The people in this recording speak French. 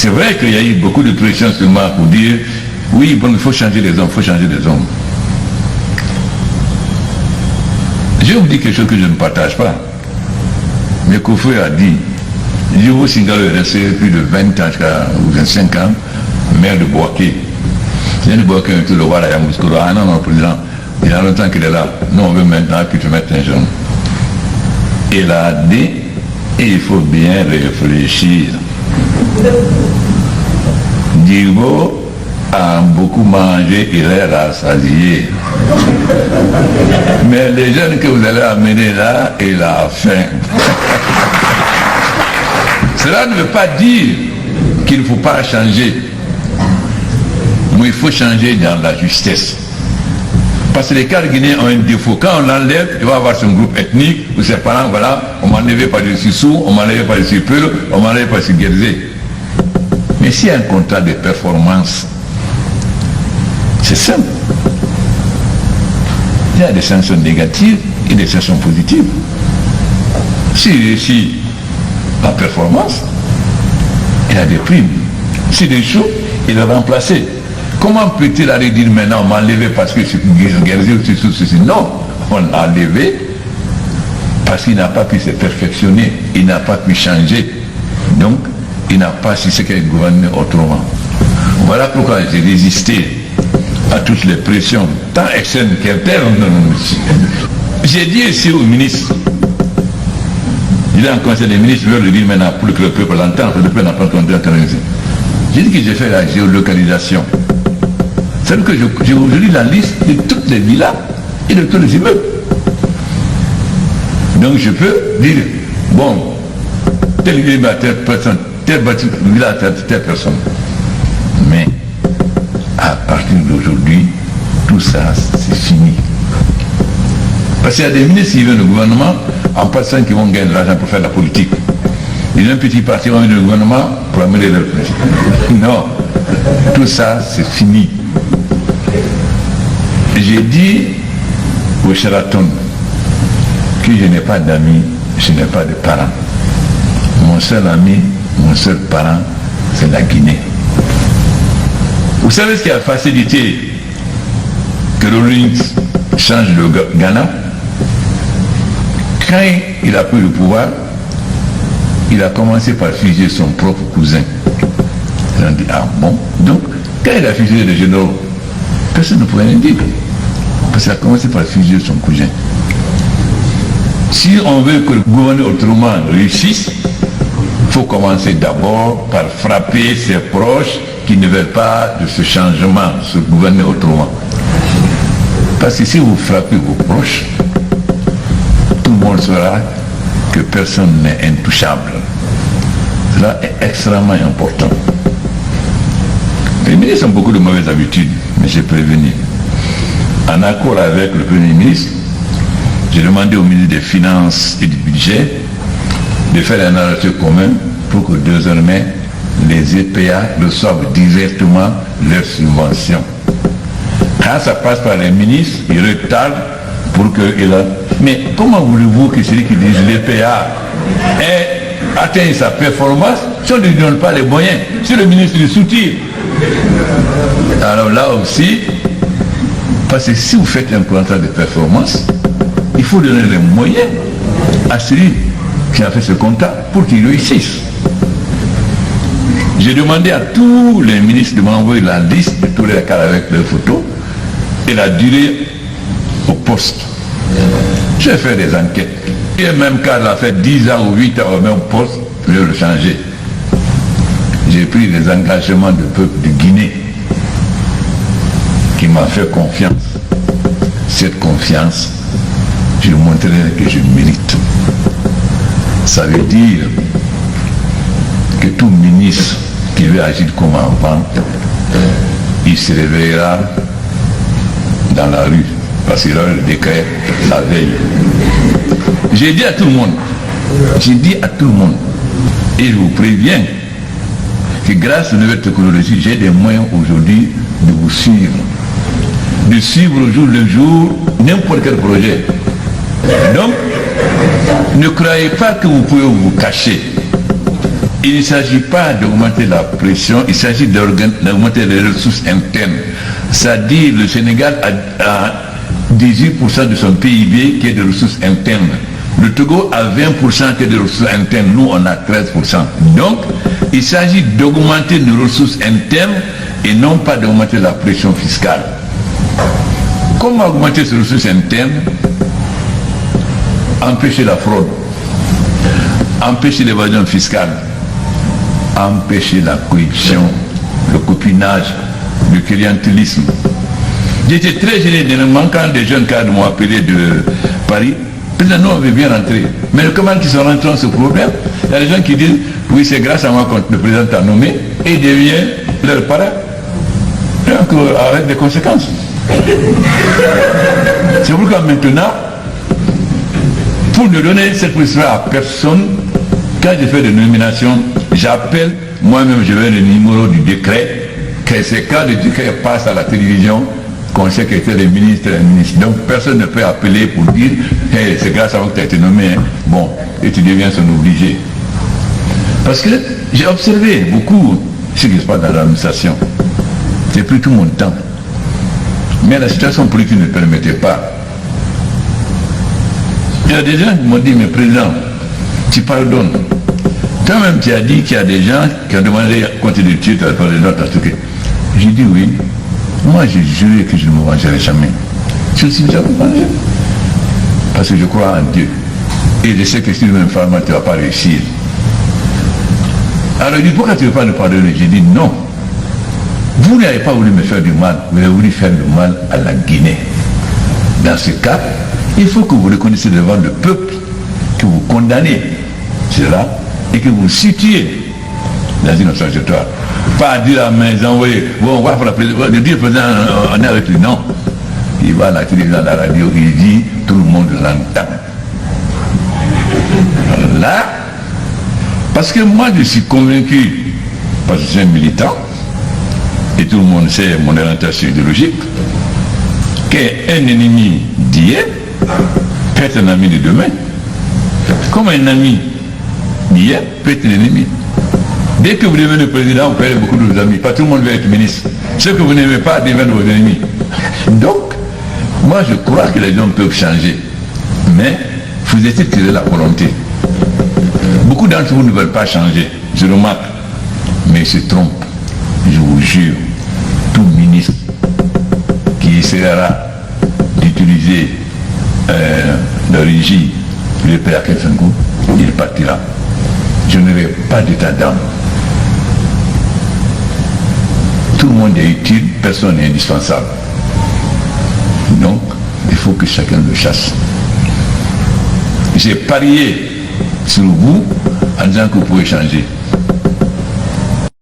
C'est vrai qu'il y a eu beaucoup de pression sur moi pour dire oui, bon, il faut changer les hommes, il faut changer les hommes. Je vous dis quelque chose que je ne partage pas. Mais Koufoué a dit, Diogo Singalo est resté plus de 20 ans, ou 25 ans, maire de Boaké. C'est de Boaké, tout le roi là, Yamoussouro. Ah non, non, président, il y a longtemps qu'il est là. Nous, on veut maintenant que tu mettes un jeune. Il a dit, et il faut bien réfléchir. Diogo a beaucoup mangé, il est rassasié. Mais les jeunes que vous allez amener là, il a faim. Cela ne veut pas dire qu'il ne faut pas changer. Mais il faut changer dans la justesse. Parce que les cas guinéens ont un défaut. Quand on l'enlève, il va avoir son groupe ethnique, ou ses parents, voilà, on m'enlevait par dessus Sou, on m'enlevait par dessus Peul, on m'enlevait par dessus Guérzé. Mais s'il y a un contrat de performance, c'est simple. Il y a des sanctions négatives et des sanctions positives. S'il réussit la performance, il a des primes. S'il échoue, il est remplacé. Comment peut-il aller dire maintenant on m'a enlevé parce que c'est Guérzé ou ceci? Non, on l'a enlevé parce qu'il n'a pas pu se perfectionner, il n'a pas pu changer. Donc, il n'a pas su ce qu'est gouverner autrement. Voilà pourquoi j'ai résisté à toutes les pressions, tant externes qu'internes. J'ai dit ici au ministre, il est en conseil des ministres, je veux le dire maintenant pour que le peuple l'entende, le peuple n'a pas entendu. J'ai dit que j'ai fait la géolocalisation. C'est-à-dire que j'ai aujourd'hui la liste de toutes les villas et de tous les immeubles. Donc je peux dire, bon, telle ville à telle personne, telle villa à telle personne. Mais à partir d'aujourd'hui, tout ça, c'est fini. Parce qu'il y a des ministres qui viennent au gouvernement en passant qui vont gagner de l'argent pour faire de la politique. Il y a un petit parti qui va venir au gouvernement pour amener leur principe. Non, tout ça, c'est fini. J'ai dit au Sheraton que je n'ai pas d'amis, je n'ai pas de parents. Mon seul ami, mon seul parent, c'est la Guinée. Vous savez ce qui a facilité que Rawlings change le Ghana? Quand il a pris le pouvoir, il a commencé par fusionner son propre cousin. Ils ont dit, ah bon? Donc, quand il a fusionné les généraux, personne ne pouvait rien dire. Parce qu'il a commencé par fusionner son cousin. Si on veut que le gouvernement autrement réussisse, il faut commencer d'abord par frapper ses proches qui ne veulent pas de ce changement, ce gouvernement autrement. Parce que si vous frappez vos proches, tout le monde saura que personne n'est intouchable. Cela est extrêmement important. Les ministres ont beaucoup de mauvaises habitudes, mais j'ai prévenu. En accord avec le Premier ministre, j'ai demandé au ministre des Finances et du Budget de faire un arrêté commun pour que désormais les EPA reçoivent directement leurs subventions. Quand ça passe par les ministres, ils retardent pour que... Mais comment voulez-vous que celui qui dit l'EPA atteigne sa performance si on ne lui donne pas les moyens, si le ministre lui soutient? Alors là aussi, parce que si vous faites un contrat de performance, il faut donner les moyens à celui qui a fait ce contrat pour qu'il réussisse. J'ai demandé à tous les ministres de m'envoyer la liste de tous les cas avec leurs photos et la durée au poste. J'ai fait des enquêtes. Et même quand elle a fait 10 ans ou 8 ans au même poste, je vais le changer. J'ai pris des engagements du peuple de Guinée qui m'a fait confiance. Cette confiance, je montrerai que je mérite. Ça veut dire que tout ministre qui veut agir comme avant, il se réveillera dans la rue, parce qu'il aura le décret la veille. J'ai dit à tout le monde, et je vous préviens, que grâce aux nouvelles technologies, j'ai des moyens aujourd'hui de vous suivre. De suivre au jour le jour n'importe quel projet. Donc, ne croyez pas que vous pouvez vous cacher. il ne s'agit pas d'augmenter la pression, il s'agit d'augmenter les ressources internes. C'est-à-dire le Sénégal a 18% de son PIB qui est de ressources internes. Le Togo a 20% qui est de ressources internes. Nous, on a 13%. Donc, il s'agit d'augmenter nos ressources internes et non pas d'augmenter la pression fiscale. Comment augmenter ces ressources internes? Empêcher la fraude, empêcher l'évasion fiscale, empêcher la corruption, le copinage, le clientélisme. J'étais très gêné de manquant des jeunes cadres m'ont appelé de Paris. Président, nous on veut bien rentrer. Mais comment ils sont rentrés dans ce problème? Il y a des gens qui disent, oui c'est grâce à moi que le président t'a nommé et devient leur parrain. Donc avec des conséquences. C'est pourquoi maintenant, pour ne donner cette position à personne, quand je fais des nominations, j'appelle, moi-même je vais le numéro du décret, que c'est quand le décret passe à la télévision, qu'on sait que c'était les ministres et les ministres. Donc personne ne peut appeler pour dire, hey, c'est grâce à vous que tu as été nommé, hein. Bon, et tu deviens son obligé. Parce que j'ai observé beaucoup ce qui se passe dans l'administration. J'ai pris tout mon temps. Mais la situation politique ne permettait pas. Il y a des gens qui m'ont dit, mais président, tu pardonnes. Toi-même, tu as dit qu'il y a des gens qui ont demandé quand tu tuer par les autres. J'ai dit oui. Moi, j'ai juré que je ne me vengerai jamais. Je ne suis jamais vengé. Parce que je crois en Dieu. Et je sais que si tu me fais mal, tu ne vas pas réussir. Alors, il dit, pourquoi tu ne veux pas nous pardonner? J'ai dit non. Vous n'avez pas voulu me faire du mal, vous avez voulu faire du mal à la Guinée. Dans ce cas, il faut que vous reconnaissiez devant le peuple que vous condamnez cela et que vous situez dans une autre trajectoire. Pas dire à mes envoyés, bon, on va faire la présidence, de dire président, on est avec lui, non. Il va à la télévision, à la radio, il dit, tout le monde l'entend. Là, parce que moi je suis convaincu, parce que je suis un militant, et tout le monde sait mon orientation idéologique, qu'un ennemi d'hier peut être un ami de demain. Comme un ami d'hier peut être un ennemi. Dès que vous devenez président, vous perdez beaucoup de vos amis. Pas tout le monde veut être ministre. Ceux que vous n'aimez pas deviennent vos ennemis. Donc, moi je crois que les gens peuvent changer. Mais, vous essayez de tirer la volonté. Beaucoup d'entre vous ne veulent pas changer. Je remarque. Mais ils se trompent. Je vous jure, tout ministre qui essaiera d'utiliser le régime du père Kefengou, il partira. Je n'aurai pas d'état d'âme. Tout le monde est utile, personne n'est indispensable. Donc, il faut que chacun le chasse. J'ai parié sur vous en disant que vous pouvez changer.